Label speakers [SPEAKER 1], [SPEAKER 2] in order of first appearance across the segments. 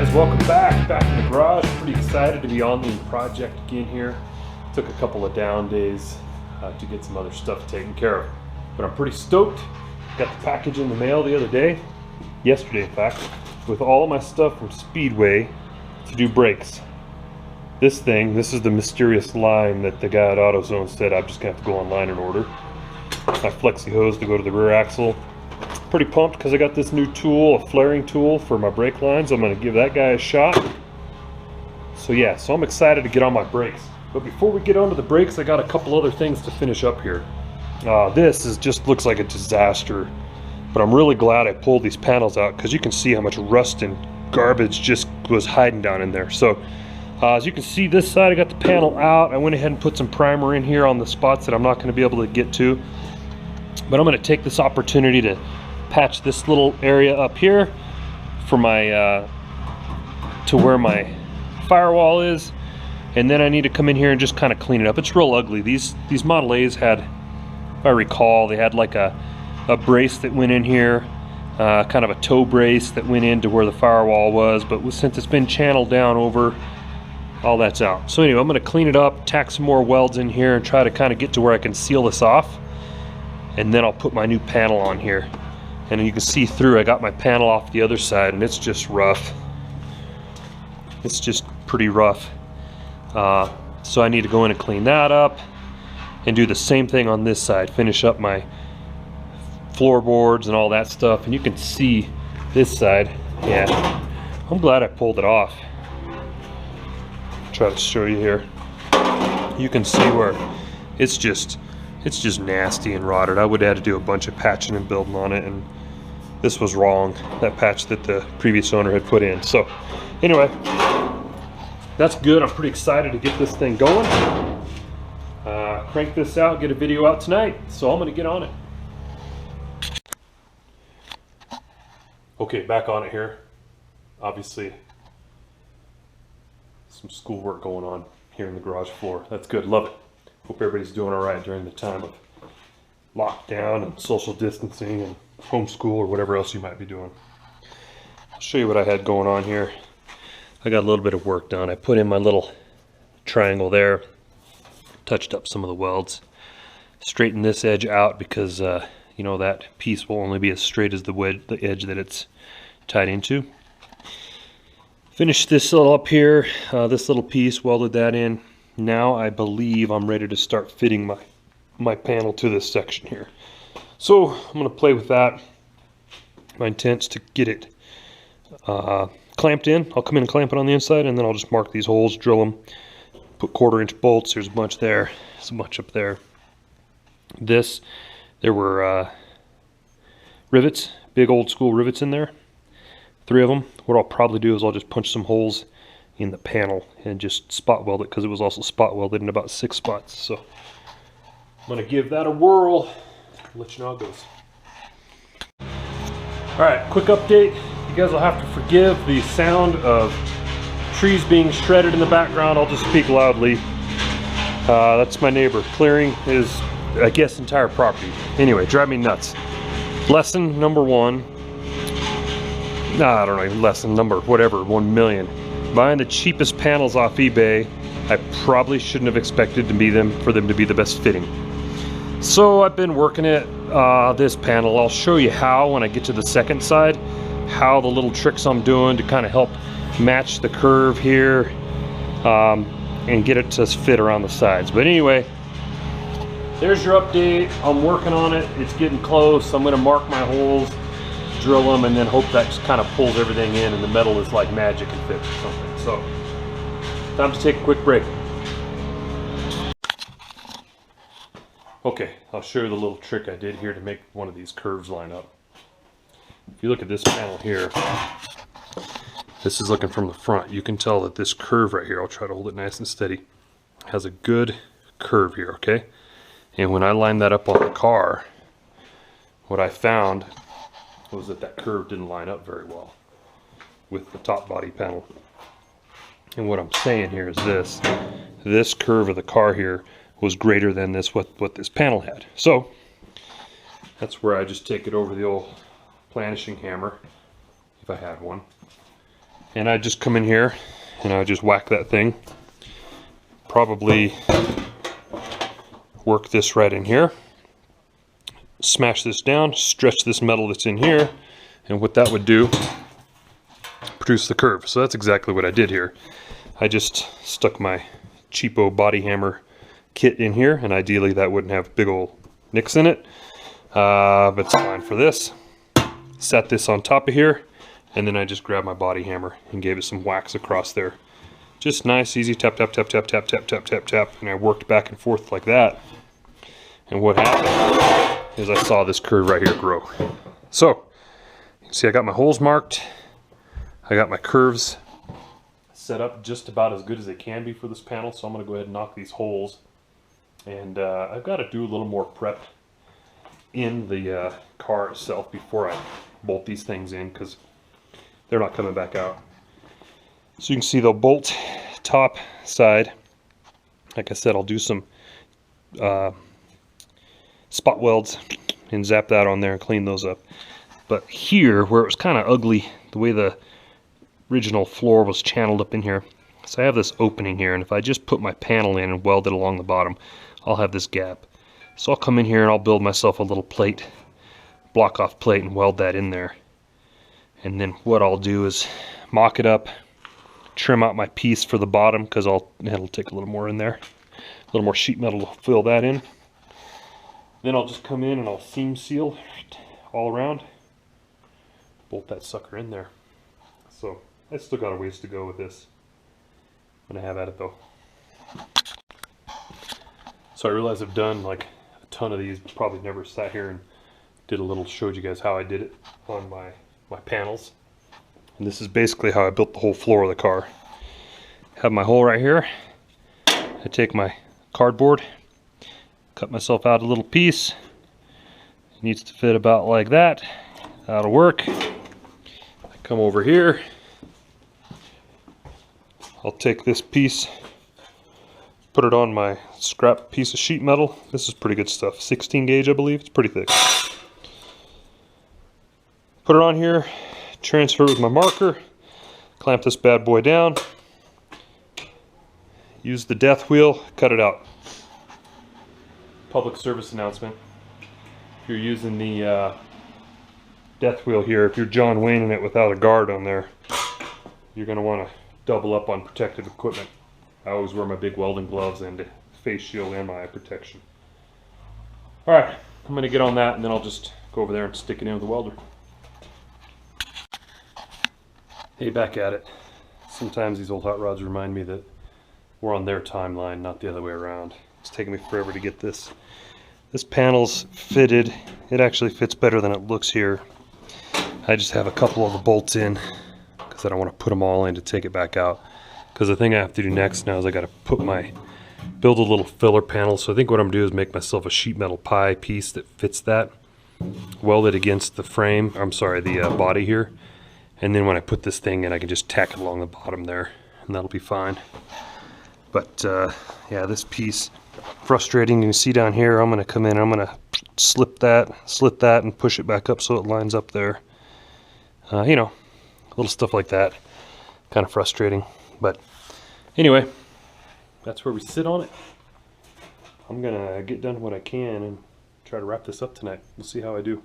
[SPEAKER 1] guys, welcome back in the garage. Pretty excited to be on the project again here. Took a couple of down days to get some other stuff taken care of, but I'm pretty stoked. Got the package in the mail the other day, yesterday in fact, with all my stuff from Speedway to do brakes. This is the mysterious line that the guy at AutoZone said I'm just gonna have to go online and order. My flexi hose to go to the rear axle. Pretty pumped because I got this new tool, a flaring tool for my brake lines. I'm going to give that guy a shot. So yeah, so I'm excited to get on my brakes. But before we get onto the brakes, I got a couple other things to finish up here. Just looks like a disaster, but I'm really glad I pulled these panels out because you can see how much rust and garbage just was hiding down in there. So as you can see, this side I got the panel out. I went ahead and put some primer in here on the spots that I'm not going to be able to get to. But I'm going to take this opportunity to patch this little area up here for my to where my firewall is, and then I need to come in here and just kind of clean it up. It's real ugly. These Model A's had, if I recall, they had like a brace that went in here, kind of a toe brace that went into where the firewall was, but since it's been channeled down over, all that's out. So anyway, I'm going to clean it up, tack some more welds in here, and try to kind of get to where I can seal this off, and then I'll put my new panel on here. And you can see through, I got my panel off the other side, and it's just rough. It's just pretty rough. So I need to go in and clean that up and do the same thing on this side. Finish up my floorboards and all that stuff. And you can see this side. Yeah, I'm glad I pulled it off. Try to show you here. You can see where it's just nasty and rotted. I would have had to do a bunch of patching and building on it, and this was wrong, that patch that the previous owner had put in. So anyway, that's good. I'm pretty excited to get this thing going. Crank this out, get a video out tonight, so I'm gonna get on it. Okay, back on it here. Obviously some schoolwork going on here in the garage floor. That's good, love it. Hope everybody's doing all right during the time of lockdown and social distancing and homeschool or whatever else you might be doing. I'll show you what I had going on here. I got a little bit of work done. I put in my little triangle there, touched up some of the welds, straightened this edge out because you know, that piece will only be as straight as the edge that it's tied into. Finished this little up here, this little piece, welded that in. Now I believe I'm ready to start fitting my panel to this section here. So I'm going to play with that. My intent's to get it clamped in. I'll come in and clamp it on the inside, and then I'll just mark these holes, drill them, put 1/4-inch bolts. There's a bunch there, there's a bunch up there. There were rivets, big old school rivets in there, 3 of them. What I'll probably do is I'll just punch some holes in the panel and just spot weld it, because it was also spot welded in about 6 spots. So I'm going to give that a whirl, let you know how it goes. Alright, quick update. You guys will have to forgive the sound of trees being shredded in the background. I'll just speak loudly. That's my neighbor clearing his, I guess, entire property. Anyway, drive me nuts. Lesson number 1. I don't know, lesson number whatever, 1 million. Buying the cheapest panels off eBay, I probably shouldn't have expected for them to be the best fitting. So I've been working it, this panel. I'll show you how when I get to the second side, how the little tricks I'm doing to kind of help match the curve here and get it to fit around the sides. But anyway, there's your update. I'm working on it. It's getting close. I'm going to mark my holes, drill them, and then hope that just kind of pulls everything in and the metal is like magic and fits or something. So time to take a quick break. Okay, I'll show you the little trick I did here to make one of these curves line up. If you look at this panel here, this is looking from the front. You can tell that this curve right here, I'll try to hold it nice and steady, has a good curve here, okay? And when I lined that up on the car, what I found was that curve didn't line up very well with the top body panel. And what I'm saying here is this curve of the car here was greater than what this panel had. So that's where I just take it over the old planishing hammer, if I had one, And I just come in here and I just whack that thing. Probably work this right in here. Smash this down, stretch this metal that's in here, and what that would do, produce the curve. So that's exactly what I did here. I just stuck my cheapo body hammer kit in here, and ideally that wouldn't have big old nicks in it, but it's fine for this. Set this on top of here, and then I just grabbed my body hammer and gave it some whacks across there. Just nice, easy tap, tap, tap, tap, tap, tap, tap, tap, tap, and I worked back and forth like that. And what happened is I saw this curve right here grow. So, you can see I got my holes marked. I got my curves set up just about as good as they can be for this panel, so I'm going to go ahead and knock these holes. And I've got to do a little more prep in the car itself before I bolt these things in, because they're not coming back out. So you can see the bolt top side. Like I said, I'll do some spot welds and zap that on there and clean those up. But here, where it was kind of ugly, the way the original floor was channeled up in here, so I have this opening here, and if I just put my panel in and weld it along the bottom, I'll have this gap. So I'll come in here and I'll build myself a little plate, block off plate, and weld that in there. And then what I'll do is mock it up, trim out my piece for the bottom, because it'll take a little more in there, a little more sheet metal to fill that in. Then I'll just come in and I'll seam seal all around, bolt that sucker in there. So I still got a ways to go with this. I'm gonna have at it though. So I realize I've done like a ton of these, probably never sat here and showed you guys how I did it on my panels. And this is basically how I built the whole floor of the car. Have my hole right here. I take my cardboard, cut myself out a little piece. It needs to fit about like that. That'll work. I come over here. I'll take this piece, put it on my scrap piece of sheet metal. This is pretty good stuff. 16 gauge, I believe. It's pretty thick. Put it on here, transfer it with my marker, clamp this bad boy down, use the death wheel, cut it out. Public service announcement. If you're using the death wheel here, if you're John Wayneing it without a guard on there, you're going to want to double up on protective equipment. I always wear my big welding gloves and face shield and my eye protection. Alright, I'm going to get on that, and then I'll just go over there and stick it in with the welder. Hey, back at it. Sometimes these old hot rods remind me that we're on their timeline, not the other way around. It's taking me forever to get this. This panel's fitted. It actually fits better than it looks here. I just have a couple of the bolts in because I don't want to put them all in to take it back out. Because the thing I have to do next now is I got to build a little filler panel. So I think what I'm going to do is make myself a sheet metal pie piece that fits that. Weld it against the frame, the body here. And then when I put this thing in, I can just tack it along the bottom there, and that'll be fine. But yeah, this piece, frustrating. You can see down here, I'm going to come in, I'm going to slit that, and push it back up so it lines up there. You know, little stuff like that. Kind of frustrating. But anyway, that's where we sit on it. I'm going to get done what I can and try to wrap this up tonight. We'll see how I do.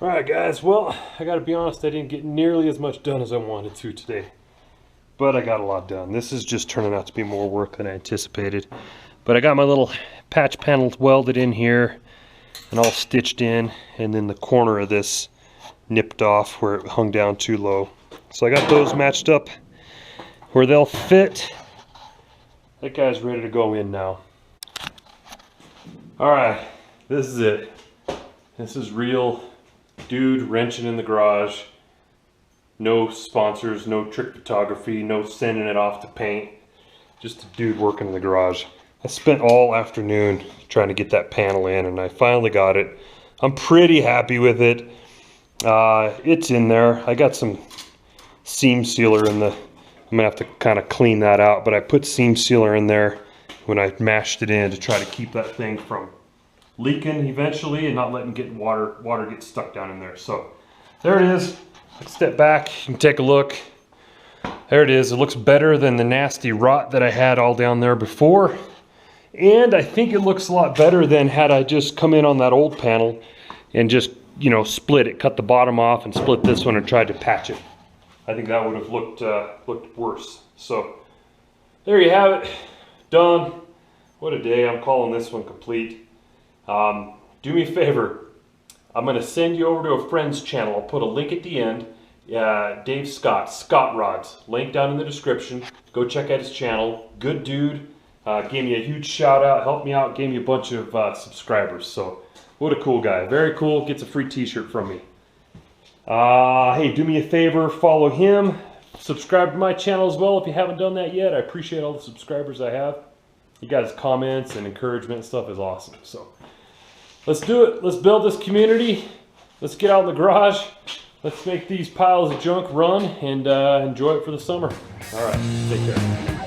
[SPEAKER 1] Alright guys, well, I gotta be honest, I didn't get nearly as much done as I wanted to today. But I got a lot done. This is just turning out to be more work than I anticipated. But I got my little patch panels welded in here and all stitched in, and then the corner of this nipped off where it hung down too low. So I got those matched up where they'll fit. That guy's ready to go in now. Alright, this is it. This is real dude wrenching in the garage. No sponsors, no trick photography, no sending it off to paint. Just a dude working in the garage. I spent all afternoon trying to get that panel in, and I finally got it. I'm pretty happy with it. It's in there. I got some seam sealer in the, I'm gonna have to kind of clean that out, but I put seam sealer in there when I mashed it in to try to keep that thing from leaking eventually and not letting water get stuck down in there. So there it is. Step back, you can take a look. There it is. It looks better than the nasty rot that I had all down there before. And I think it looks a lot better than had I just come in on that old panel and just, you know, split it, cut the bottom off and split this one and tried to patch it. I think that would have looked worse. So there you have it. Done. What a day. I'm calling this one complete. Do me a favor. I'm going to send you over to a friend's channel. I'll put a link at the end. Dave Scott Rods. Link down in the description. Go check out his channel. Good dude. Gave me a huge shout out. Helped me out. Gave me a bunch of subscribers. So what a cool guy. Very cool. Gets a free t-shirt from me. Hey, do me a favor. Follow him. Subscribe to my channel as well if you haven't done that yet. I appreciate all the subscribers I have. You guys' comments and encouragement and stuff is awesome. So let's do it. Let's build this community. Let's get out in the garage. Let's make these piles of junk run and enjoy it for the summer. All right, take care.